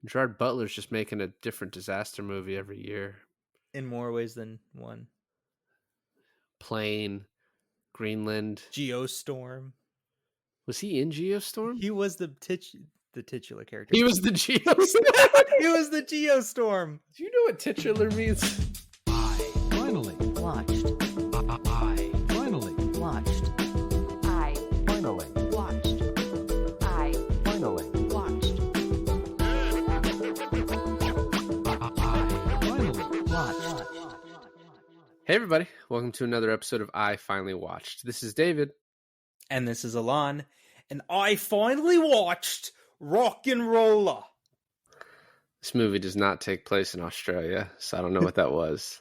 Gerard Butler's just making a different disaster movie every year. In more ways than one. Plane, Greenland. Geostorm. Was he in Geostorm? He was the titular character. He was the Geostorm. He was the Geostorm. Do you know what titular means? I finally Watched. I finally Watched. I finally watched. I finally watched. I finally Watched. Hey everybody, welcome to another episode of I Finally Watched. This is David. And this is Alon. And I finally watched RocknRolla. This movie does not take place in Australia, so I don't know what that was.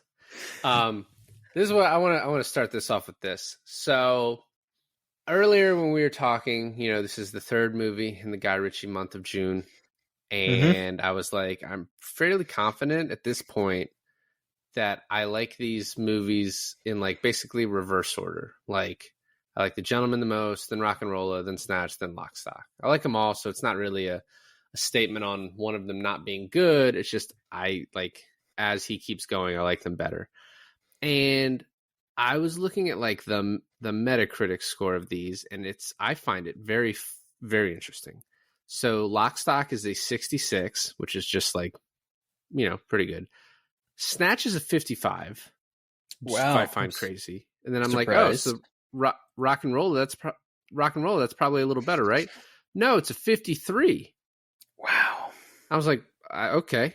This is what I want to start this off with this. So earlier when we were talking, this is the third movie in the Guy Ritchie month of June. And I was like, I'm fairly confident at this point that I like these movies in like basically reverse order. Like I like The Gentleman the most, then RocknRolla, then Snatch, then Lock, Stock. I like them all, so it's not really a statement on one of them not being good. It's just I like as he keeps going, I like them better. And I was looking at like the Metacritic score of these, and I find it very, very interesting. So Lock, Stock is a 66, which is just like, pretty good. Snatch is a 55. Wow. I find crazy. And then I'm Surprised. like, oh, so RocknRolla, that's probably a little better, right? No, it's a 53. Wow. I was like, okay.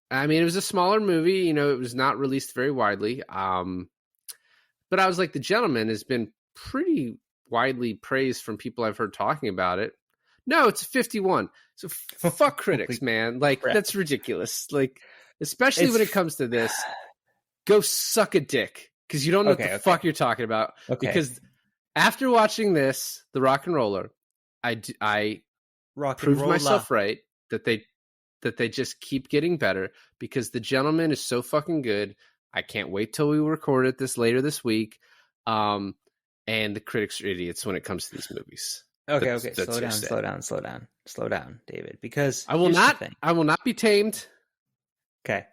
I mean, it was a smaller movie, it was not released very widely. But I was like, The Gentleman has been pretty widely praised from people I've heard talking about it. No, it's a 51. So fuck critics, man. Like, crap. that's ridiculous. Like, especially when it comes to this, go suck a dick. Because you don't know what the fuck you're talking about. Okay. Because after watching this, the RocknRolla, I proved myself right that they just keep getting better because The Gentleman is so fucking good. I can't wait till we record it later this week. And the critics are idiots when it comes to these movies. Okay. That's Slow down, David. Because I will not be tamed. Okay.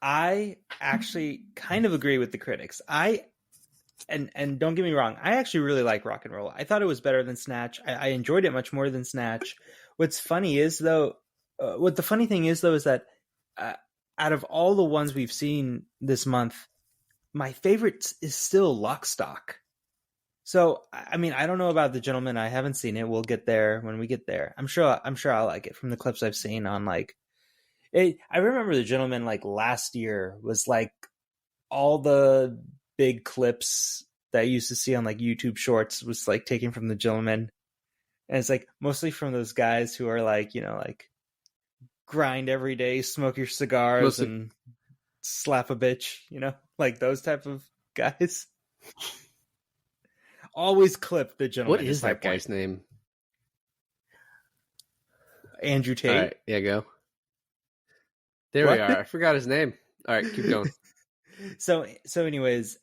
I actually kind of agree with the critics. And don't get me wrong, I actually really like RocknRolla. I thought it was better than Snatch. I enjoyed it much more than Snatch. The funny thing is is that out of all the ones we've seen this month, my favorite is still Lock, Stock. So, I mean, I don't know about The Gentleman. I haven't seen it. We'll get there when we get there. I'm sure I'll like it from the clips I've seen on like it. I remember The Gentleman like last year was like all the big clips that I used to see on like YouTube Shorts was like taken from The Gentleman. And it's like mostly from those guys who are like, like grind every day, smoke your cigars and slap a bitch, like those type of guys. Always clip The Gentleman. What is that guy's name? Andrew Tate. All right, yeah, go. There we are. I forgot his name. All right, keep going. So anyways,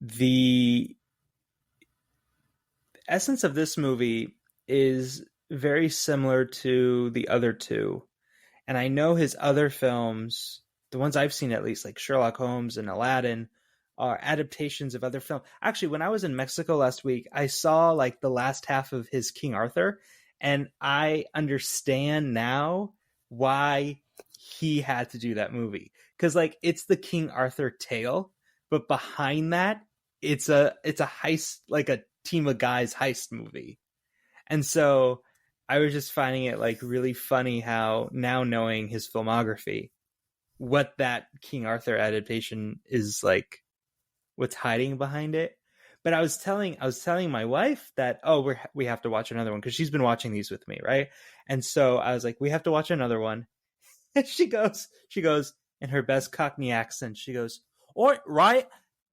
the essence of this movie is very similar to the other two. And I know his other films, the ones I've seen at least, like Sherlock Holmes and Aladdin, are adaptations of other films. Actually, when I was in Mexico last week, I saw like the last half of his King Arthur, and I understand now why he had to do that movie. Because like it's the King Arthur tale, but behind that, it's a heist, like a team of guys heist movie. And so I was just finding it like really funny how now knowing his filmography, what that King Arthur adaptation is like, what's hiding behind it. But I was telling my wife that, we have to watch another one because she's been watching these with me, right? And so I was like, we have to watch another one. And she goes in her best Cockney accent, she goes, all right,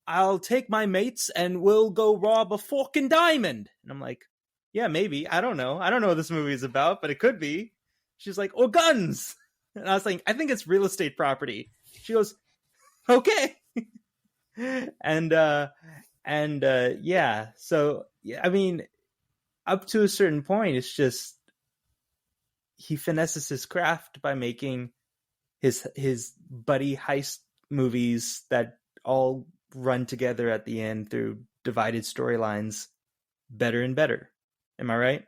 I'll take my mates and we'll go rob a fork and diamond. And I'm like, yeah, maybe. I don't know what this movie is about, but it could be. She's like, or guns. And I was like, I think it's real estate property. She goes, okay. And yeah, so yeah, I mean, up to a certain point, it's just he finesses his craft by making his buddy heist movies that all run together at the end through divided storylines better and better. Am I right?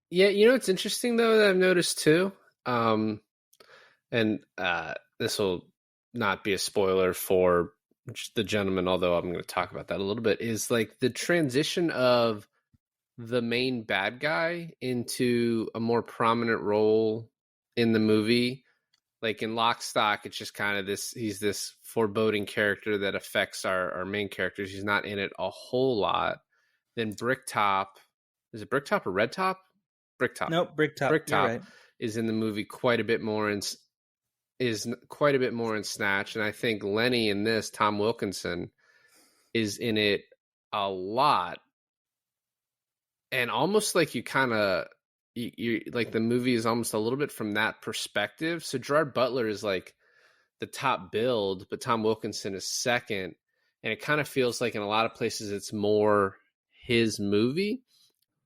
Yeah, it's interesting though that I've noticed too. Um, and this will not be a spoiler for the gentleman, although I'm going to talk about that a little bit. Is like the transition of the main bad guy into a more prominent role in the movie. Like in Lock, Stock, it's just kind of this. He's this foreboding character that affects our main characters. He's not in it a whole lot. Then Bricktop, is it Bricktop or Red Top? Bricktop. Nope, Bricktop. You're Bricktop right. is in the movie quite a bit more is quite a bit more in Snatch, and I think Lenny in this, Tom Wilkinson, is in it a lot, and almost like you kind of you like the movie is almost a little bit from that perspective. So Gerard Butler is like the top build, but Tom Wilkinson is second, and it kind of feels like in a lot of places it's more his movie.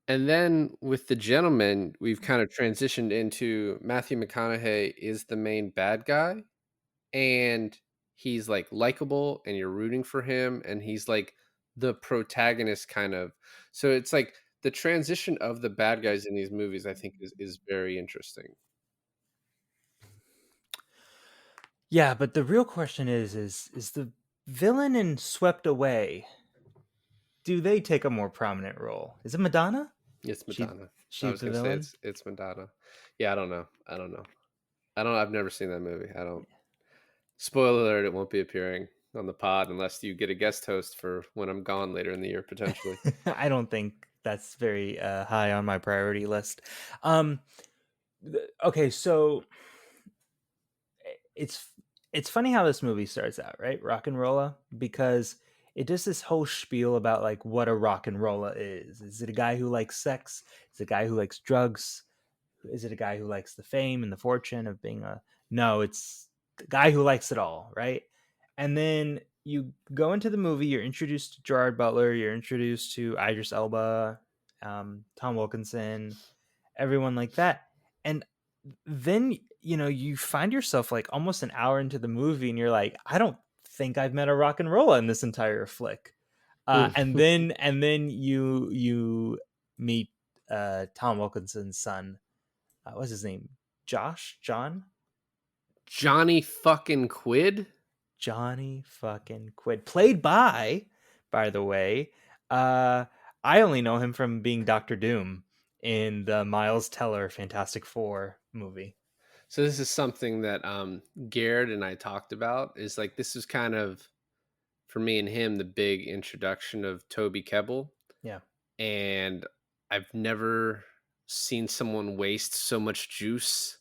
And then with The Gentleman, we've kind of transitioned into Matthew McConaughey is the main bad guy, and he's like likable and you're rooting for him, and he's like the protagonist kind of. So it's like the transition of the bad guys in these movies, I think, is very interesting. Yeah, but the real question is the villain in Swept Away, do they take a more prominent role? Is it Madonna? It's She Madonna. I she's was the gonna say villain? it's Madonna. Yeah, I don't know. I've never seen that movie. I don't. Spoiler alert, it won't be appearing on the pod unless you get a guest host for when I'm gone later in the year, potentially. I don't think that's very high on my priority list. Um, okay, so it's it's funny how this movie starts out, right? RocknRolla, because it does this whole spiel about like what a RocknRolla is. Is it a guy who likes sex? Is it a guy who likes drugs? Is it a guy who likes the fame and the fortune of being a? No, it's the guy who likes it all, right? And then you go into the movie, you're introduced to Gerard Butler, you're introduced to Idris Elba, Tom Wilkinson, everyone like that. And then, you find yourself like almost an hour into the movie and you're like, I don't think I've met a RocknRolla in this entire flick. And then you meet Tom Wilkinson's son. What's his name? John? Johnny fucking Quid? Johnny fucking Quid. Played by the way, I only know him from being Doctor Doom in the Miles Teller Fantastic Four movie. So this is something that Garrett and I talked about. Is like this is kind of for me and him the big introduction of Toby Kebbell, Yeah. and I've never seen someone waste so much juice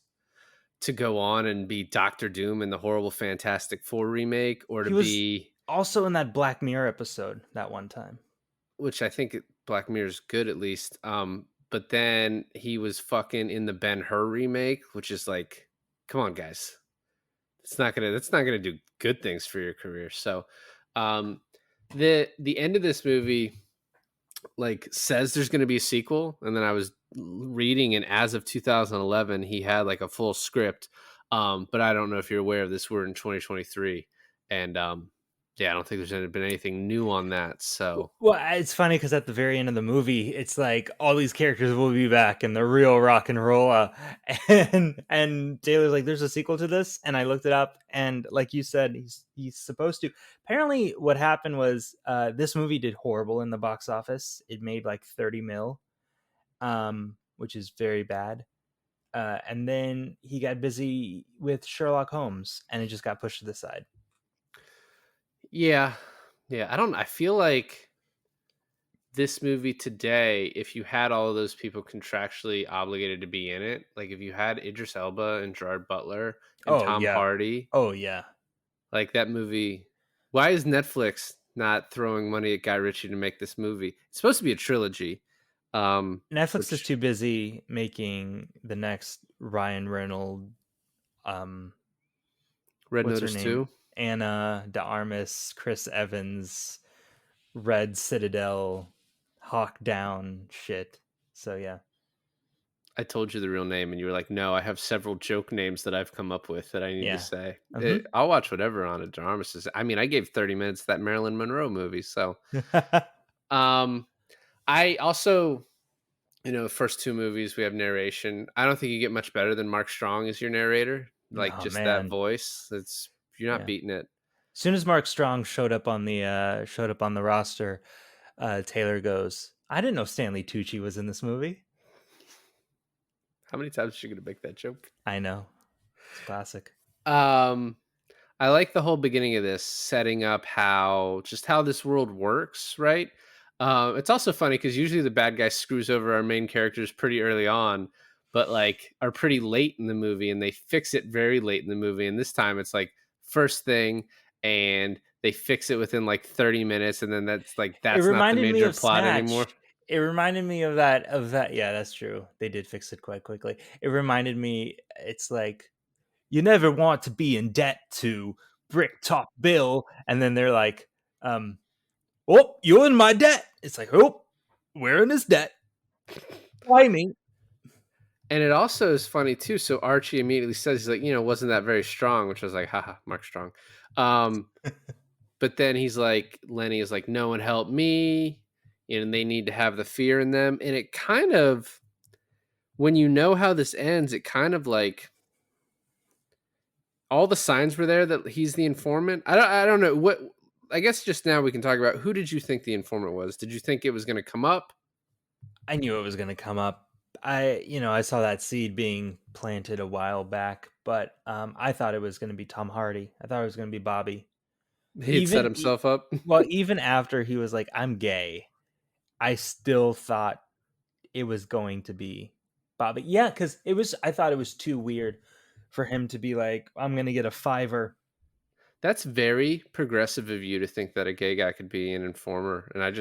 to go on and be Doctor Doom in the horrible Fantastic Four remake, or to He was be, also in that Black Mirror episode that one time. which I think Black Mirror's good at least. But then he was fucking in the Ben-Hur remake, which is like, come on, guys, that's not gonna do good things for your career. So, the end of this movie like says there's going to be a sequel, and then I was reading, and as of 2011 he had like a full script, but I don't know if you're aware of this, we're in 2023, and yeah, I don't think there's been anything new on that. So Well, it's funny because at the very end of the movie, it's like all these characters will be back in the real RocknRolla, and Taylor's like, "There's a sequel to this," and I looked it up, and like you said, he's supposed to. Apparently, what happened was this movie did horrible in the box office. It made like 30 mil, which is very bad. And then he got busy with Sherlock Holmes, and it just got pushed to the side. yeah, I feel like this movie today, if you had all of those people contractually obligated to be in it, like if you had Idris Elba and Gerard Butler and Oh Tom yeah, Hardy, oh yeah. like that movie, why is Netflix not throwing money at Guy Ritchie to make this movie? It's supposed to be a trilogy. Netflix is Which too busy making the next Ryan Reynolds, Red what's her Notice name? 2. Anna de Armas, Chris Evans, Red Citadel, Hawk Down shit. So yeah. I told you the real name, and you were like, "No, I have several joke names that I've come up with that I need to Yeah. say." Mhm. I'll watch whatever on a Jarmus. I mean, I gave 30 minutes to that Marilyn Monroe movie, so um, I also, first two movies we have narration. I don't think you get much better than Mark Strong as your narrator. Like Oh just that man. voice. You're not Yeah. beating it. As soon as Mark Strong showed up on the roster, Taylor goes, "I didn't know Stanley Tucci was in this movie." How many times are you gonna make that joke? I know. It's classic. Um, I like the whole beginning of this setting up how this world works, right? It's also funny because usually the bad guy screws over our main characters pretty early on, but like are pretty late in the movie, and they fix it very late in the movie. And this time it's like first thing, and they fix it within like 30 minutes, and then It that's not the reminded me major of plot Snatch. anymore. It reminded me of that. Yeah, that's true. They did fix it quite quickly. It reminded me, it's like, you never want to be in debt to Bricktop Bill, and then they're like, "Oh, you're in my debt." It's like, "Oh, we're in his debt. Why me?" And it also is funny too. So Archie immediately says he's like, wasn't that very strong, which I was like, haha, Mark Strong. Um, But then he's like, Lenny is like, no one helped me. And they need to have the fear in them. And it kind of, when you know how this ends, it kind of like all the signs were there that he's the informant. I don't know what. I guess just now we can talk about who did you think the informant was? Did you think it was going to come up? I knew it was going to come up. I saw that seed being planted a while back, but I thought it was going to be Tom Hardy. I thought it was going to be Bobby. He had set himself up. Well, even after he was like, "I'm gay," I still thought it was going to be Bobby. Yeah, because I thought it was too weird for him to be like, "I'm going to get a $5." That's very progressive of you to think that a gay guy could be an informer. And I want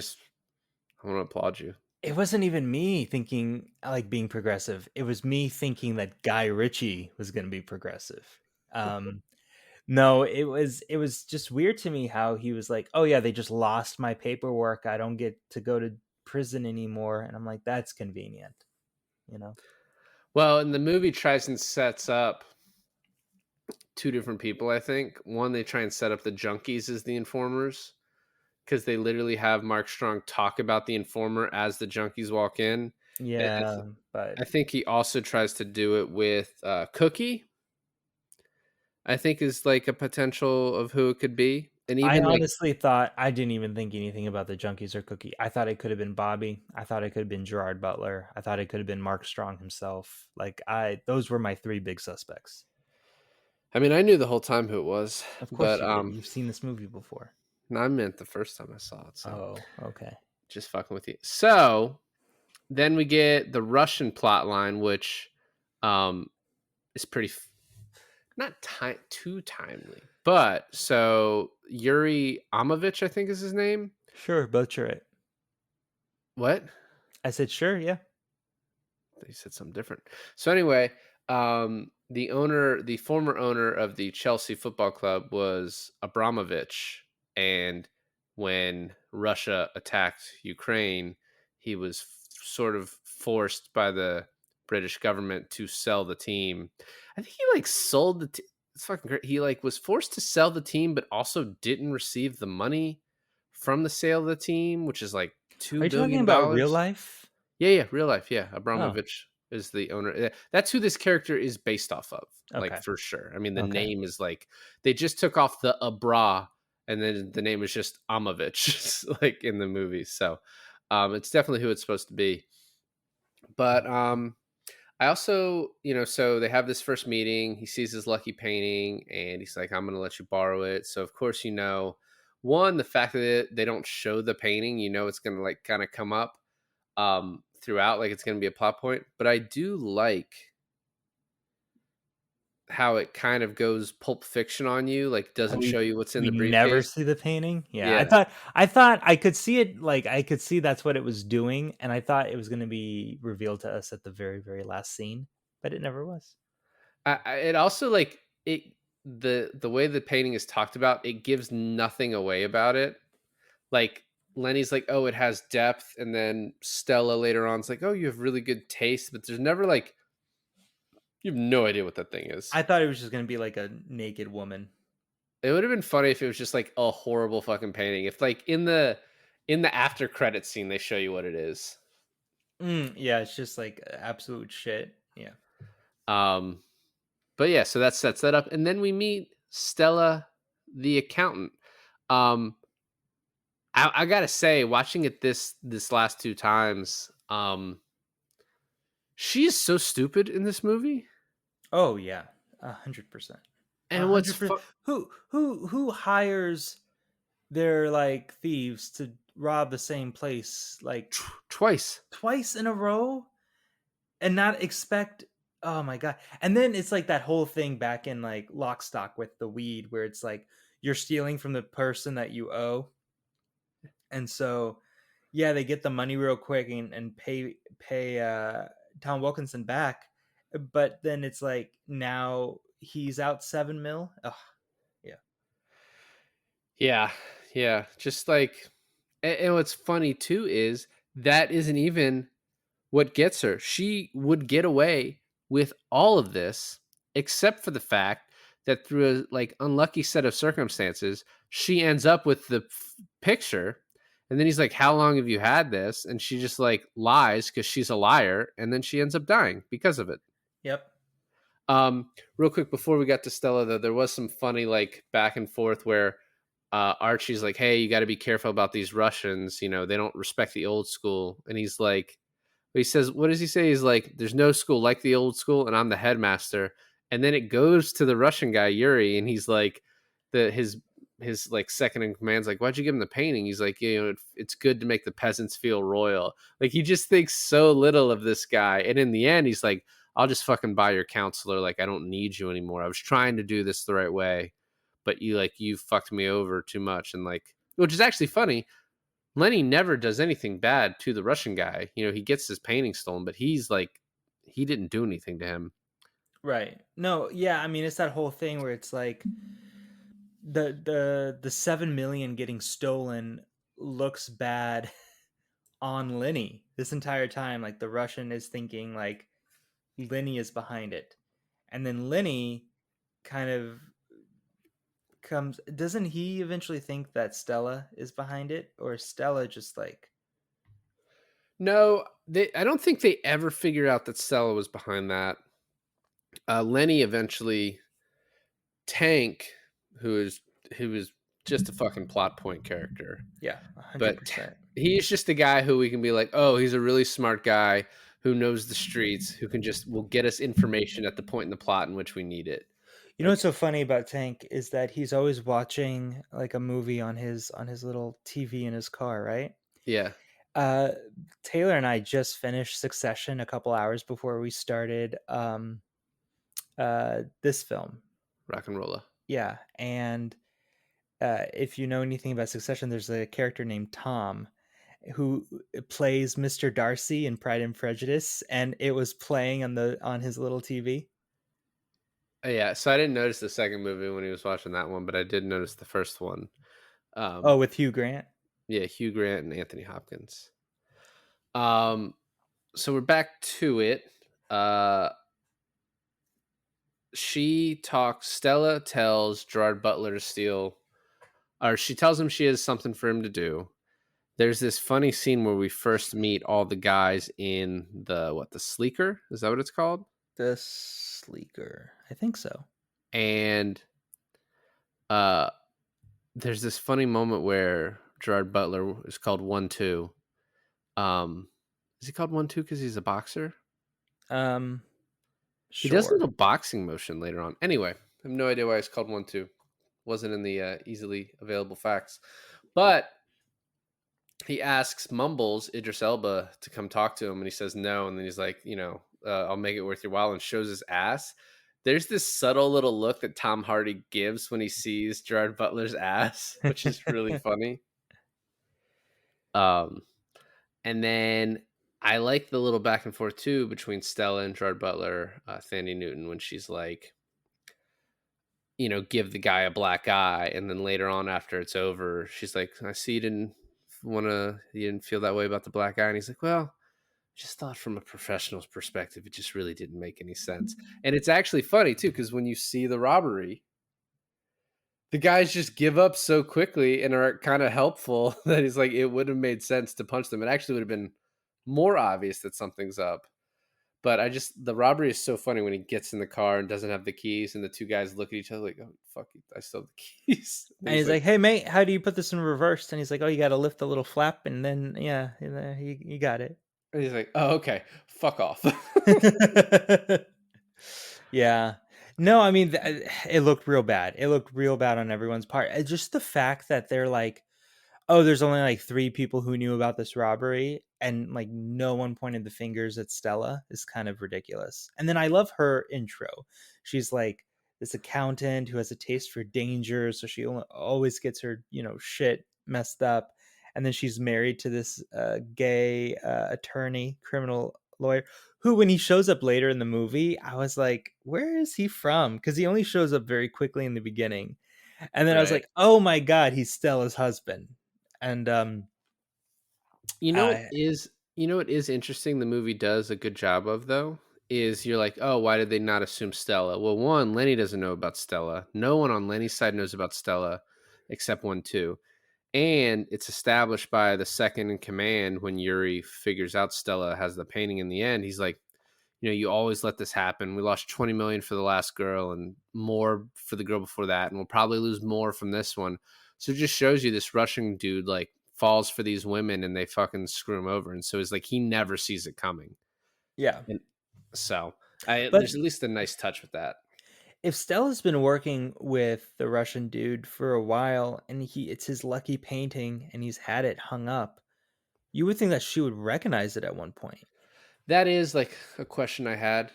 to applaud you. It wasn't even me thinking like being progressive. It was me thinking that Guy Ritchie was going to be progressive. Um, no, it was just weird to me how he was like, "Oh yeah, they just lost my paperwork. I don't get to go to prison anymore." And I'm like, "That's convenient." You know? Well, and the movie tries and sets up two different people, I think. One, they try and set up the junkies as the informers because they literally have Mark Strong talk about the informer as the junkies walk in. And Yeah, but I think he also tries to do it with Cookie, I think is like a potential of who it could be. And I even like, honestly thought, I didn't even think anything about the junkies or Cookie. I thought it could have been Bobby. I thought it could have been Gerard Butler. I thought it could have been Mark Strong himself. Like, those were my three big suspects. I mean, I knew the whole time who it was, Of course but you did. You've seen this movie before. no, I meant the first time I saw it. So Oh, okay. just fucking with you. So then we get the Russian plot line, which is pretty not too timely, but so Yuri Amovich, I think is his name. Sure, butcher it. What? I said, sure, yeah. They said something different. So anyway, the former owner of the Chelsea Football Club was Abramovich, and when Russia attacked Ukraine, he was sort of forced by the British government to sell the team. I think he like sold the. It's fucking great. He like was forced to sell the team, but also didn't receive the money from the sale of the team, which is like Are you $2 talking billion. about real life? Yeah, real life. Yeah, Oh, Abramovich is the owner. That's who this character is based off of, like okay. for sure. I mean, the Okay. name is like they just took off the Abra, and then the name is just Amovich, like in the movie. So, it's definitely who it's supposed to be. But I also, so they have this first meeting. He sees his lucky painting, and he's like, "I'm going to let you borrow it." So of course, one, the fact that they don't show the painting, it's going to like kind of come up throughout, like it's going to be a plot point. But I do like how it kind of goes Pulp Fiction on you, like doesn't show you what's in We the never briefcase. see the painting. Yeah, Yeah, I thought I could see it. Like, I could see that's what it was doing, and I thought it was going to be revealed to us at the very, very last scene, but it never was. it also like it the way the painting is talked about, it gives nothing away about it. Like Lenny's like, oh, it has depth, and then Stella later on is like, oh, you have really good taste, but there's never like, you have no idea what that thing is. I thought it was just gonna be like a naked woman. It would have been funny if it was just like a horrible fucking painting. If like in the after credit scene they show you what it is. Yeah, it's just like absolute shit. Yeah. Um, but yeah, so that sets that up, and then we meet Stella, the accountant. Um, I gotta say, watching it this last two times, she is so stupid in this movie. Oh yeah, 100%. And what's 100%. Who hires their like thieves to rob the same place like twice? twice in a row and not expect? Oh my god! And then it's like that whole thing back in like Lock Stock with the weed, where it's like you're stealing from the person that you owe, and so yeah, they get the money real quick and pay Tom Wilkinson back, but then it's like now he's out 7 mil. Oh yeah, Yeah, yeah. Just like, and what's funny too is that isn't even what gets her. She would get away with all of this, except for the fact that through a like unlucky set of circumstances, she ends up with the picture. And then he's like, "How long have you had this?" And she just like lies because she's a liar, and then she ends up dying because of it. yep. Real quick before we got to Stella, though, there was some funny like back and forth where Archie's like, "Hey, you got to be careful about these Russians. You know, they don't respect the old school." And he's like, he says, what does he say? He's like, there's no school like the old school, and I'm the headmaster. And then it goes to the Russian guy, Yuri, and he's like, his like second in command's like, why'd you give him the painting? He's like, you know, it's good to make the peasants feel royal. Like, he just thinks so little of this guy. And in the end, he's like, I'll just fucking buy your counselor. Like, I don't need you anymore. I was trying to do this the right way, but you fucked me over too much. And like, which is actually funny. Lenny never does anything bad to the Russian guy. You know, he gets his painting stolen, but he's like, he didn't do anything to him. Right. No, yeah, I mean it's that whole thing where it's like the 7 million getting stolen looks bad on Lenny this entire time. Like the Russian is thinking like Lenny is behind it. And then Lenny kind of comes, doesn't he eventually think that Stella is behind it, or is Stella just like No, I don't think they ever figured out that Stella was behind that. Lenny eventually, Tank, who is just a fucking plot point character. yeah, But 100%. he's just a guy who we can be like, oh, he's a really smart guy who knows the streets, who will get us information at the point in the plot in which we need it. You know what's so funny about Tank is that he's always watching like a movie on his little TV in his car, right? Yeah. Uh, Taylor and I just finished Succession a couple hours before we started this film. RocknRolla. Yeah, and if you know anything about Succession, there's a character named Tom who plays Mr. Darcy in Pride and Prejudice, and it was playing on his little TV. Yeah, so I didn't notice the second movie when he was watching that one, but I did notice the first one. With Hugh Grant. Yeah, Hugh Grant and Anthony Hopkins. So we're back to it. Stella tells Gerard Butler to steal, or she tells him she has something for him to do. There's this funny scene where we first meet all the guys in the Sleeker? Is that what it's called? The Sleeker. I think so. And there's this funny moment where Gerard Butler is called 1-2. Is he called 1-2 because he's a boxer? Sure. He does a little boxing motion later on. Anyway, I have no idea why it's called 1-2. Wasn't in the easily available facts. But he asks Mumbles, Idris Elba, to come talk to him, and he says no. And then he's like, I'll make it worth your while, and shows his ass. There's this subtle little look that Tom Hardy gives when he sees Gerard Butler's ass, which is really funny. And then I like the little back and forth too between Stella and Gerard Butler, Thandie Newton, when she's like, give the guy a black eye, and then later on after it's over, she's like, I see you didn't you didn't feel that way about the black guy, and he's like, well, just thought from a professional's perspective, it just really didn't make any sense. And it's actually funny too, because when you see the robbery, the guys just give up so quickly and are kind of helpful that he's like, it would have made sense to punch them. It actually would have been more obvious that something's up. But the robbery is so funny when he gets in the car and doesn't have the keys, and the two guys look at each other like, oh, fuck, I still have the keys. And he's like, hey, mate, how do you put this in reverse? And he's like, oh, you got to lift the little flap, and then, yeah, you got it. and he's like, oh, okay, fuck off. Yeah. No, I mean, it looked real bad. It looked real bad on everyone's part. Just the fact that they're like, oh, there's only like 3 people who knew about this robbery, and like no one pointed the fingers at Stella is kind of ridiculous. And then I love her intro. She's like this accountant who has a taste for danger, so she always gets her, shit messed up. And then she's married to this gay attorney, criminal lawyer, who, when he shows up later in the movie, I was like, where is he from? Because he only shows up very quickly in the beginning. And then I was Right. like, oh my God, he's Stella's husband. And You know what is interesting the movie does a good job of, though, is you're like, oh, why did they not assume Stella? Well, one, Lenny doesn't know about Stella. No one on Lenny's side knows about Stella except 1-2. And it's established by the second in command when Yuri figures out Stella has the painting in the end. He's like, you always let this happen. We lost 20 million for the last girl and more for the girl before that, and we'll probably lose more from this one. So it just shows you this Russian dude like falls for these women and they fucking screw him over. And so it's like he never sees it coming. yeah. And so But there's at least a nice touch with that. if Stella's been working with the Russian dude for a while and it's his lucky painting and he's had it hung up, you would think that she would recognize it at one point. That is like a question I had.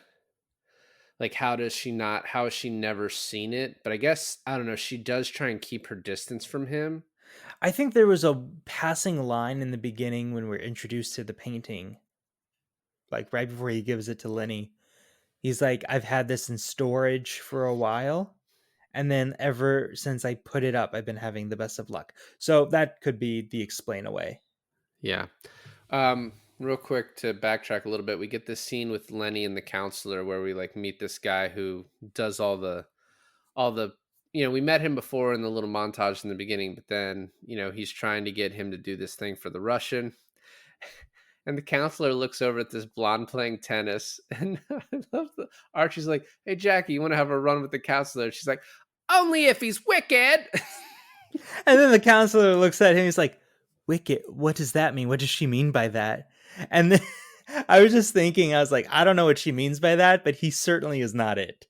Like, how has she never seen it? But I guess, I don't know, she does try and keep her distance from him. I think there was a passing line in the beginning when we're introduced to the painting, like right before he gives it to Lenny. He's like, I've had this in storage for a while, and then ever since I put it up, I've been having the best of luck. So that could be the explain away. Yeah. Real quick to backtrack a little bit, we get this scene with Lenny and the counselor where we like meet this guy who does all the we met him before in the little montage in the beginning, but then, he's trying to get him to do this thing for the Russian. And the counselor looks over at this blonde playing tennis, and I love Archie's like, hey, Jackie, you want to have a run with the counselor? She's like, only if he's wicked. And then the counselor looks at him. He's like, wicked? What does that mean? What does she mean by that? And then I was just thinking, I was like, I don't know what she means by that, but he certainly is not it.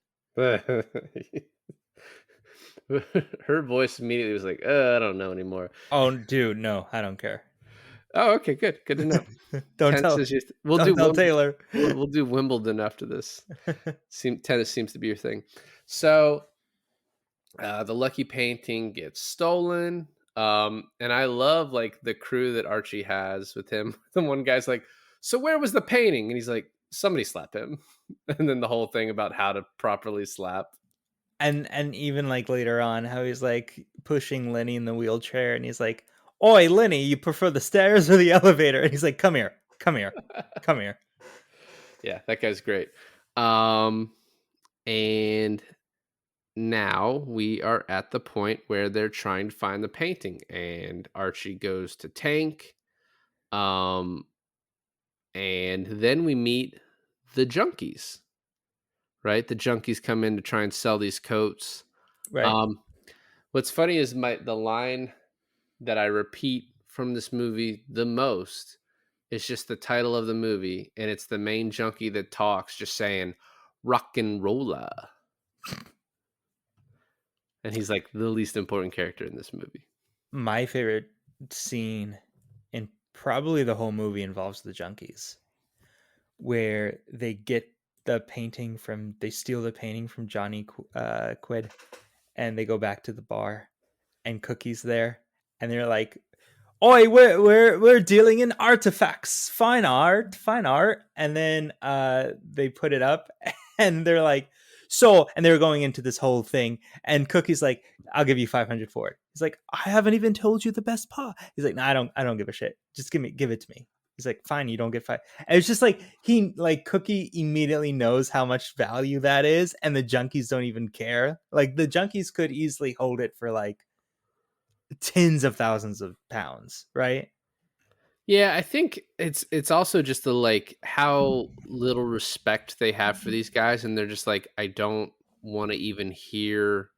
Her voice immediately was like, I don't know anymore. Oh, dude, no, I don't care. Oh, okay, good to know. Don't tell Taylor. We'll do Wimbledon after this. Tennis seems to be your thing. So the lucky painting gets stolen, and I love like the crew that Archie has with him. The one guy's like, so where was the painting? And he's like, somebody slap him. And then the whole thing about how to properly slap. And even like later on, how he's like pushing Lenny in the wheelchair, and he's like, oi, Lenny, you prefer the stairs or the elevator? And he's like, come here. Yeah, that guy's great. And now we are at the point where they're trying to find the painting, and Archie goes to Tank. And then we meet the junkies, right? The junkies come in to try and sell these coats. Right. What's funny is the line that I repeat from this movie the most is just the title of the movie, and it's the main junkie that talks, just saying "RocknRolla," and he's like the least important character in this movie. My favorite scene in probably the whole movie involves the junkies, where they steal the painting from Johnny Quid, and they go back to the bar, and Cookie's there, and they're like, oi, we're dealing in artifacts, fine art. And then they put it up, and they're like, So, and they were going into this whole thing, and Cookie's like, "I'll give you 500 for it." He's like, "I haven't even told you the best part." He's like, "No, I don't give a shit. Just give it to me." He's like, "Fine, you don't get five." And it's just like Cookie immediately knows how much value that is, and the junkies don't even care. Like the junkies could easily hold it for like tens of thousands of pounds, right? Yeah, I think it's also just the like how little respect they have for these guys, and they're just like, I don't want to even hear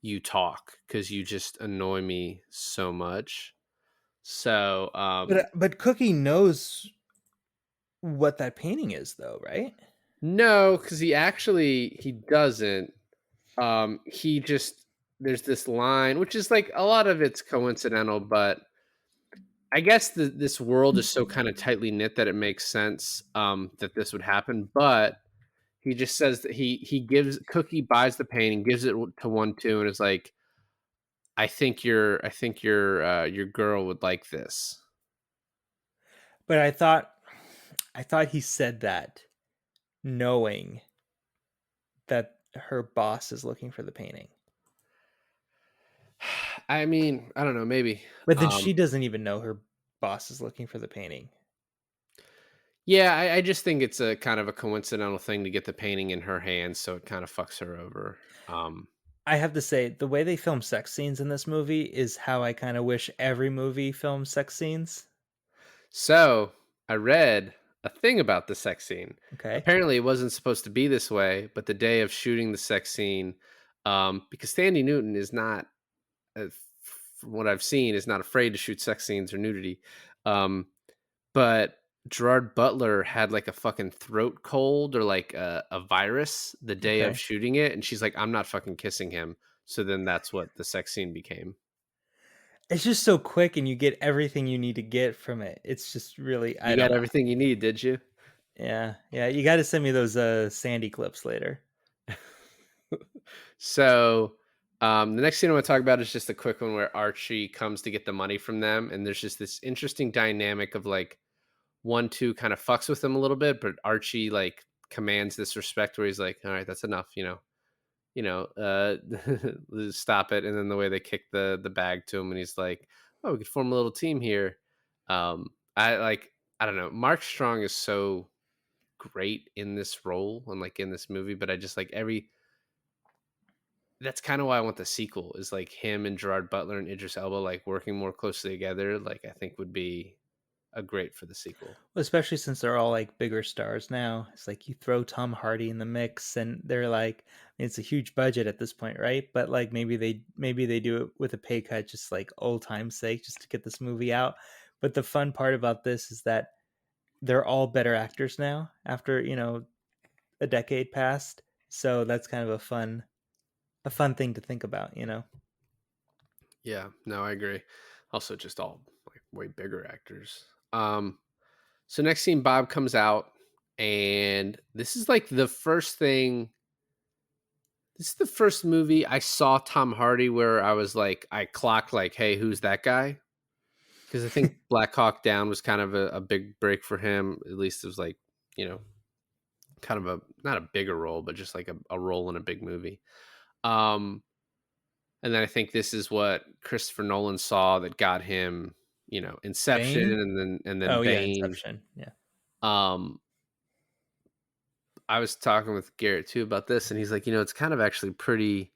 you talk because you just annoy me so much. So, But Cookie knows what that painting is, though, right? no, because he doesn't. He just there's this line, which is like a lot of it's coincidental, but I guess this world is so kind of tightly knit that it makes sense that this would happen. But he just says that he gives Cookie buys the painting, gives it to 1-2, and is like, your girl would like this. But I thought he said that knowing that her boss is looking for the painting. I mean, I don't know, maybe. But then she doesn't even know her boss is looking for the painting. Yeah, I just think it's a kind of a coincidental thing to get the painting in her hands, so it kind of fucks her over. I have to say, the way they film sex scenes in this movie is how I kind of wish every movie filmed sex scenes. So I read a thing about the sex scene. Okay. Apparently, it wasn't supposed to be this way, but the day of shooting the sex scene, because Sandy Newton is not, from what I've seen, is not afraid to shoot sex scenes or nudity. But Gerard Butler had like a fucking throat cold or like a virus the day of Okay. shooting it, and she's like, "I'm not fucking kissing him." So then that's what the sex scene became. It's just so quick and you get everything you need to get from it. It's just really, I You don't got know. everything you need, did you? Yeah. Yeah. You got to send me those Sandy clips later. So the next scene I want to talk about is just a quick one where Archie comes to get the money from them, and there's just this interesting dynamic of like 1-2 kind of fucks with him a little bit, but Archie like commands this respect where he's like, "All right, that's enough," stop it. And then the way they kick the bag to him, and he's like, "Oh, we could form a little team here." I don't know. Mark Strong is so great in this role and like in this movie, but I just like that's kind of why I want the sequel is like him and Gerard Butler and Idris Elba like working more closely together. Like I think would be a great for the sequel. Well, especially since they're all like bigger stars now. It's like you throw Tom Hardy in the mix and they're like, it's a huge budget at this point, right? But like maybe they do it with a pay cut, just like old time's sake, just to get this movie out. But the fun part about this is that they're all better actors now after, a decade passed. So that's kind of a fun thing to think about. Yeah, no, I agree. Also, just all like way bigger actors. So next scene, Bob comes out, and this is like the first thing. This is the first movie I saw Tom Hardy where I was like, I clocked like, hey, who's that guy? Because I think Black Hawk Down was kind of a big break for him. At least it was like, you know, kind of a not a bigger role, but just like a role in a big movie. And then I think this is what Christopher Nolan saw that got him, Inception Bane? and then Oh yeah, Bane. Inception. Yeah. Um, I was talking with Garrett too about this, and he's like, it's kind of actually pretty.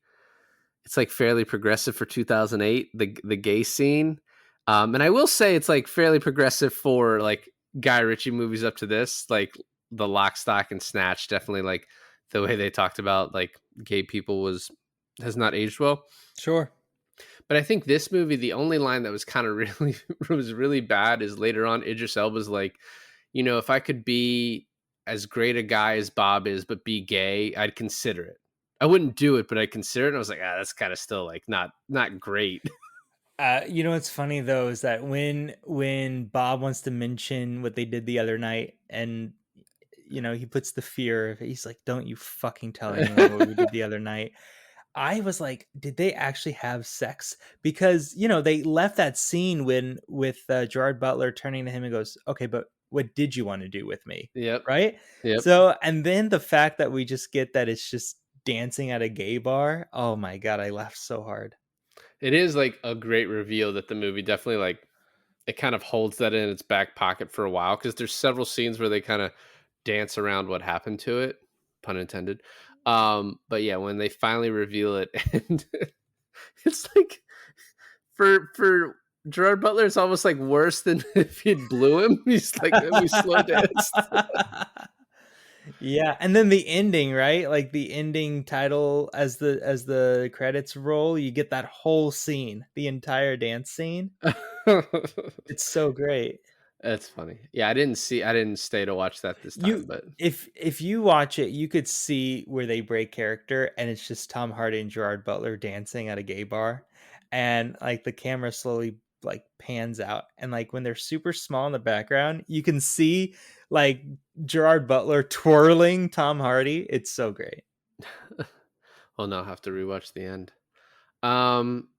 It's like fairly progressive for 2008, the gay scene. And I will say it's like fairly progressive for like Guy Ritchie movies up to this, like the Lock, Stock, and Snatch. Definitely like the way they talked about like gay people has not aged well. Sure. But I think this movie, the only line that was kind of really was really bad is later on. Idris Elba's like, if I could be as great a guy as Bob is, but be gay, I'd consider it. I wouldn't do it, but I'd consider it. And I was like, that's kind of still like not great. What's funny though is that when Bob wants to mention what they did the other night, and he puts the fear of he's like, "Don't you fucking tell anyone what we did the other night." I was like, did they actually have sex? Because they left that scene with Gerard Butler turning to him and goes, "Okay, but what did you want to do with me? Yep. Right? Yep. So, and then the fact that we just get that it's just dancing at a gay bar. Oh my God, I laughed so hard. It is like a great reveal that the movie definitely like it kind of holds that in its back pocket for a while because there's several scenes where they kind of dance around what happened to it, pun intended. But yeah, when they finally reveal it, and it's like for Gerard Butler, it's almost like worse than if he'd blew him. He's like we slow danced. Yeah, and then the ending, right? Like the ending title as the credits roll, you get that whole scene, the entire dance scene. It's so great. That's funny. Yeah, I didn't stay to watch that this time, You but if you watch it, you could see where they break character and it's just Tom Hardy and Gerard Butler dancing at a gay bar and like the camera slowly like pans out and like when they're super small in the background, you can see like Gerard Butler twirling Tom Hardy. It's so great. well, now I'll have to rewatch the end. Um,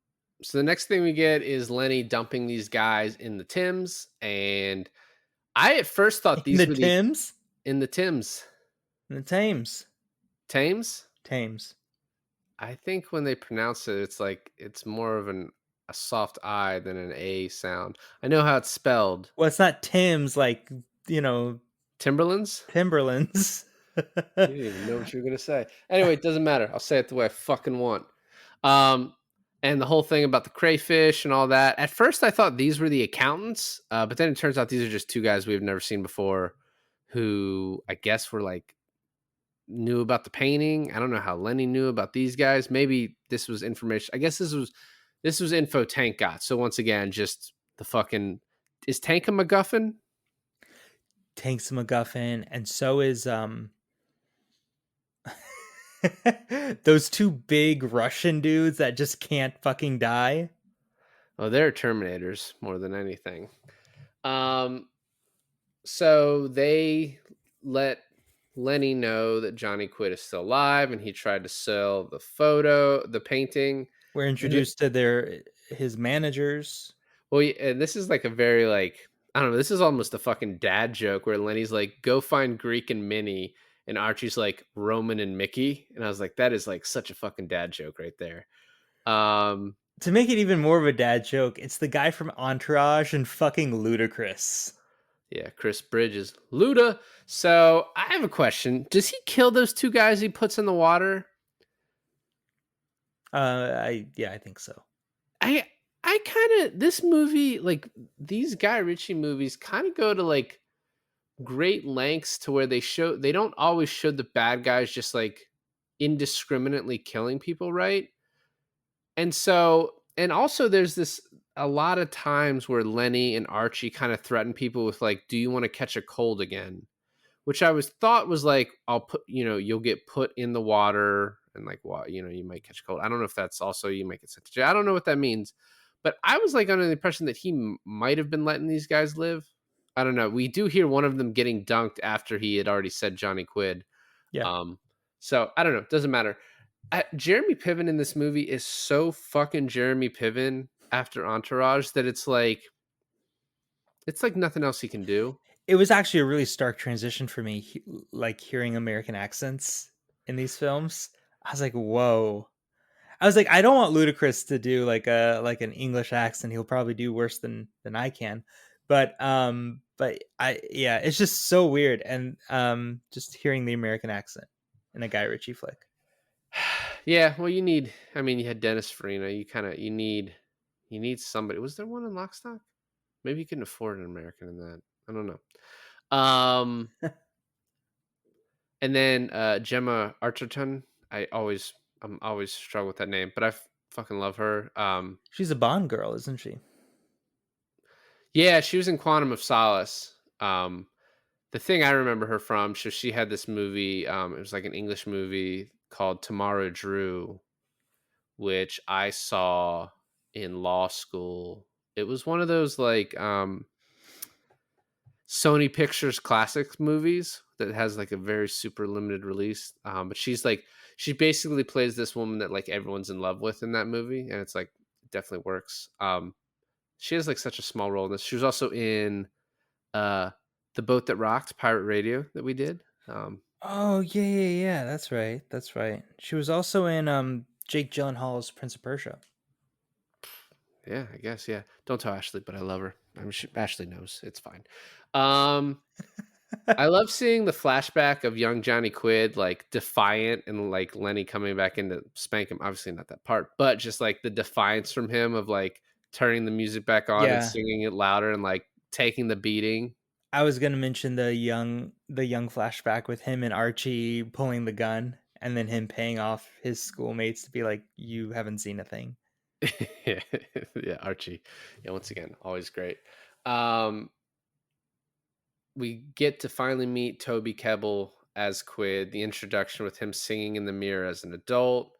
so the next thing we get is Lenny dumping these guys in the Thames, and I at first thought In the these were the Thames? in the Thames. In the Thames. Thames? Thames. I think when they pronounce it, it's like it's more of a soft I than an A sound. I know how it's spelled. Well, it's not Tim's like, you know, Timberlands? Timberlands. You didn't even know what you were gonna say. Anyway, it doesn't matter. I'll say it the way I fucking want. Um, and the whole thing about the crayfish and all that. At first, I thought these were the accountants, but then it turns out these are just two guys we've never seen before, who I guess were like knew about the painting. I don't know how Lenny knew about these guys. Maybe this was information. I guess this was info Tank got. So once again, just the fucking is Tank a MacGuffin? Tank's a MacGuffin, and so is those two big Russian dudes that just can't fucking die. Oh, they're Terminators more than anything. So they let Lenny know that Johnny Quid is still alive, and he tried to sell the painting. We're introduced to his managers. Well, and this is like a very like I don't know. This is almost a fucking dad joke where Lenny's like, "Go find Greek and Minnie," and Archie's like Roman and Mickey, and I was like, that is like such a fucking dad joke right there. To make it even more of a dad joke, it's the guy from Entourage and fucking Ludacris. Yeah, Chris Bridges, Luda. So I have a question: does he kill those two guys he puts in the water? I think so. I kind of this movie like these Guy Ritchie movies kind of go to like great lengths to where they don't always show the bad guys just like indiscriminately killing people, right? And so and also there's this a lot of times where Lenny and Archie kind of threaten people with like, do you want to catch a cold again? Which I was thought was like, I'll put, you'll get put in the water and like, well, you might catch a cold. I don't know if that's also you might get sent to jail. I don't know what that means. But I was like under the impression that he might have been letting these guys live. I don't know. We do hear one of them getting dunked after he had already said Johnny Quid. Yeah. So I don't know. Doesn't matter. Jeremy Piven in this movie is so fucking Jeremy Piven after Entourage that it's like nothing else he can do. It was actually a really stark transition for me, like hearing American accents in these films. I was like, whoa. I was like, I don't want Ludacris to do like an English accent. He'll probably do worse than I can. But it's just so weird. And just hearing the American accent in a Guy Ritchie flick. Yeah, well, you had Dennis Farina. You need somebody. Was there one in Lockstock? Maybe you couldn't afford an American in that. I don't know. And then Gemma Arterton. I'm always struggle with that name, but I fucking love her. She's a Bond girl, isn't she? Yeah, she was in Quantum of Solace. The thing I remember her from, so she had this movie. It was like an English movie called Tamara Drew, which I saw in law school. It was one of those like Sony Pictures Classics movies that has like a very super limited release. But she basically plays this woman that like everyone's in love with in that movie, and it's like it definitely works. She has like such a small role in this. She was also in The the boat that rocked pirate radio that we did. Oh yeah. That's right. That's right. She was also in Jake Gyllenhaal's Prince of Persia. Yeah, I guess. Yeah. Don't tell Ashley, but I love her. I'm sure Ashley knows. It's fine. Um, I love seeing the flashback of young Johnny Quid, like defiant, and like Lenny coming back in to spank him. Obviously, not that part, but just like the defiance from him of like turning the music back on and Yeah. singing it louder and like taking the beating. I was gonna mention the young flashback with him and Archie pulling the gun, and then him paying off his schoolmates to be like, "You haven't seen a thing." Yeah, yeah, Archie. Yeah, once again, always great. Um, we get to finally meet Toby Kebbell as Quid, the introduction with him singing in the mirror as an adult.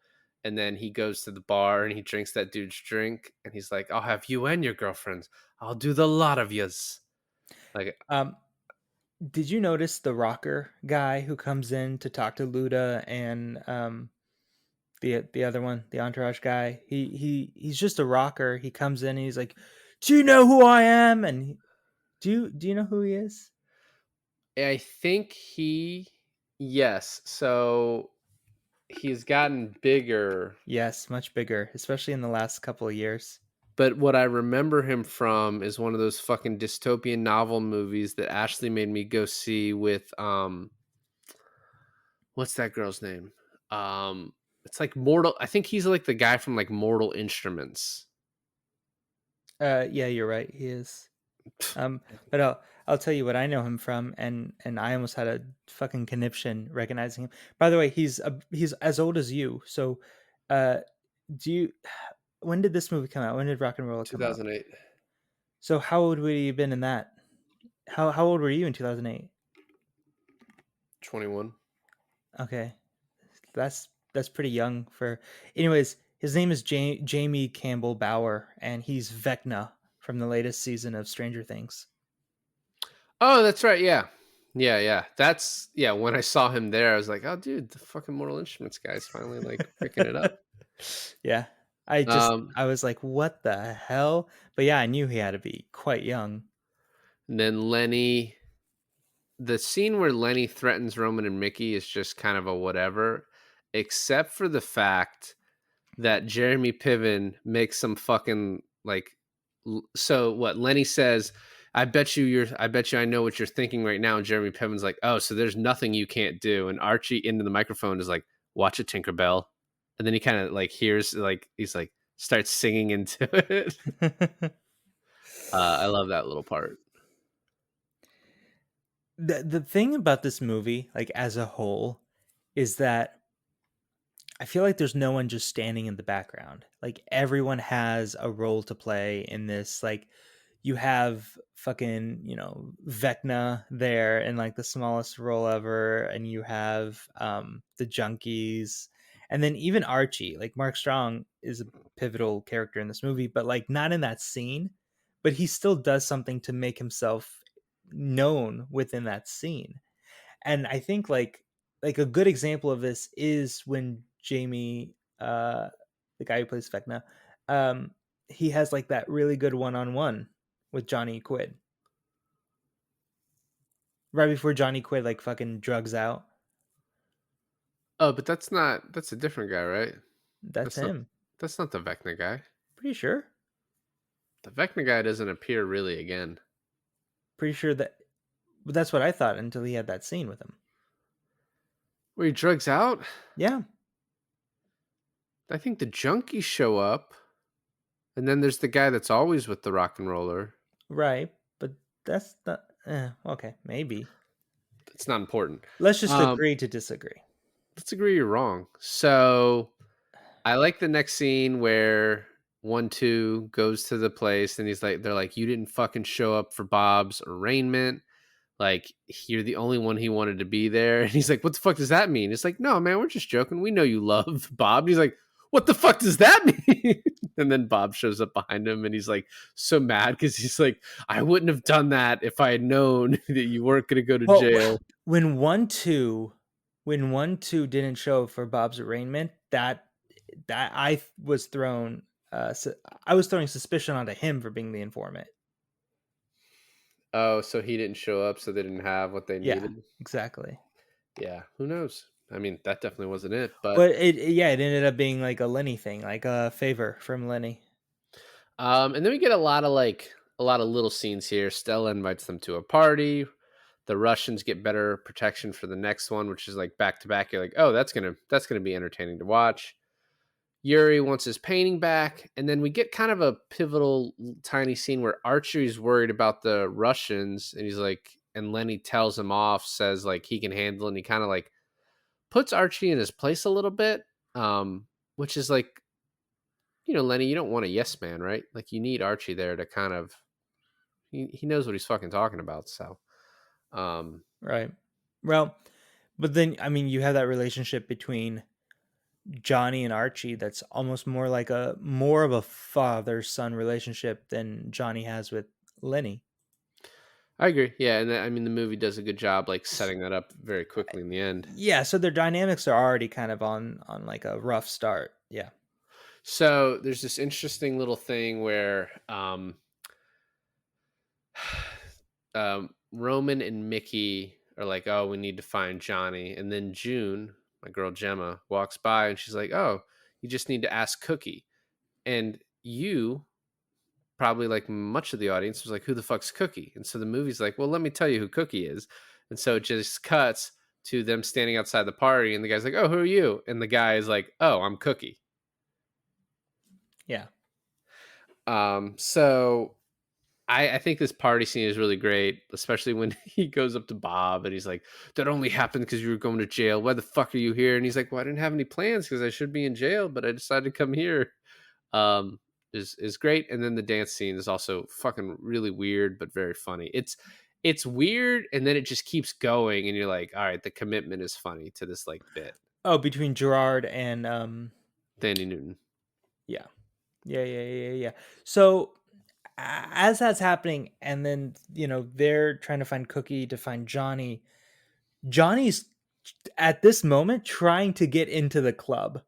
And then he goes to the bar and he drinks that dude's drink. And he's like, I'll have you and your girlfriends. I'll do the lot of yous. Like, Um, did you notice the rocker guy who comes in to talk to Luda and the other one, the entourage guy? He's just a rocker. He comes in and he's like, "Do you know who I am?" And do you know who he is? I think yes. So he's gotten bigger. Yes, much bigger, especially in the last couple of years. But what I remember him from is one of those fucking dystopian novel movies that Ashley made me go see with what's that girl's name? It's like Mortal. I think he's like the guy from like Mortal Instruments. Yeah, you're right. He is. But I'll tell you what I know him from, and I almost had a fucking conniption recognizing him. By the way, he's as old as you. So, uh, do you? When did this movie come out? When did RocknRolla come out? 2008. So how old would he have been in that? How old were you in 2008? 21. Okay, that's pretty young for. Anyways, his name is Jamie Campbell Bower, and he's Vecna from the latest season of Stranger Things. Oh, that's right. Yeah. Yeah. That's, yeah. When I saw him there, I was like, oh, dude, the fucking Mortal Instruments guy's finally like picking it up. Yeah. Um, I was like, what the hell? But yeah, I knew he had to be quite young. and then Lenny, the scene where Lenny threatens Roman and Mickey is just kind of a whatever, except for the fact that Jeremy Piven makes some fucking like so what Lenny says, I bet you I know what you're thinking right now. And Jeremy Piven's like, oh, so there's nothing you can't do. And Archie into the microphone is like, watch it, Tinkerbell. And then he kind of like hears like he's like starts singing into it. I love that little part. The thing about this movie, like as a whole, is that I feel like there's no one just standing in the background. Like everyone has a role to play in this. Like you have fucking, Vecna there in like the smallest role ever, and you have the junkies, and then even Archie. Like Mark Strong is a pivotal character in this movie, but like not in that scene, but he still does something to make himself known within that scene. And I think like a good example of this is when Jamie, the guy who plays Vecna, he has like that really good one-on-one with Johnny Quid right before Johnny Quid like fucking drugs out. Oh, but that's a different guy, right? That's That's not him. that's not the Vecna guy. Pretty sure. The Vecna guy doesn't appear really again. Pretty sure that. But that's what I thought until he had that scene with him. Where he drugs out? Yeah. I think the junkies show up. And then there's the guy that's always with the rock and roller. Right. But that's not. Okay. Maybe. It's not important. Let's just agree to disagree. Let's agree you're wrong. So I like the next scene where 1-2 goes to the place and they're like, you didn't fucking show up for Bob's arraignment. Like, you're the only one he wanted to be there. And he's like, what the fuck does that mean? It's like, no, man, we're just joking. We know you love Bob. And he's like, what the fuck does that mean? And then Bob shows up behind him and he's like so mad because he's like, I wouldn't have done that if I had known that you weren't going to go to jail. When 1-2 didn't show for Bob's arraignment, that I was thrown I was throwing suspicion onto him for being the informant. Oh, so he didn't show up, so they didn't have what they Yeah, needed. exactly. Yeah, who knows? I mean, that definitely wasn't it, but But yeah, it ended up being like a Lenny thing, like a favor from Lenny. and then we get a lot of little scenes here. Stella invites them to a party. The Russians get better protection for the next one, which is like back to back. You're like, oh, that's gonna be entertaining to watch. Yuri wants his painting back, and then we get kind of a pivotal tiny scene where Archie's worried about the Russians, and he's like, and Lenny tells him off, says like he can handle it, and he kind of like puts Archie in his place a little bit, which is like, Lenny, you don't want a yes man, right? Like you need Archie there to kind of he knows what he's fucking talking about. So, um, Right. Well, but then I mean, you have that relationship between Johnny and Archie that's almost more of a father son relationship than Johnny has with Lenny. I agree. Yeah, and I mean the movie does a good job like S- setting that up very quickly in the end. Yeah, so their dynamics are already kind of on like a rough start. Yeah. So there's this interesting little thing where Roman and Mickey are like, "Oh, we need to find Johnny," and then June, my girl Gemma, walks by and she's like, "Oh, you just need to ask Cookie," and you probably like much of the audience was like, "Who the fuck's Cookie?" And so the movie's like, "Well, let me tell you who Cookie is," and so it just cuts to them standing outside the party, and the guy's like, "Oh, who are you?" And the guy is like, "Oh, I'm Cookie." Yeah. So I think this party scene is really great, especially when he goes up to Bob and he's like, "That only happened because you were going to jail. Why the fuck are you here?" And he's like, "Well, I didn't have any plans because I should be in jail, but I decided to come here." Um, is great, and then the dance scene is also fucking really weird but very funny. It's weird, and then it just keeps going, and you're like, "All right, the commitment is funny to this like bit." Oh, between Gerard and Danny Newton. yeah. Yeah. So as that's happening and then, they're trying to find Cookie to find Johnny. Johnny's at this moment trying to get into the club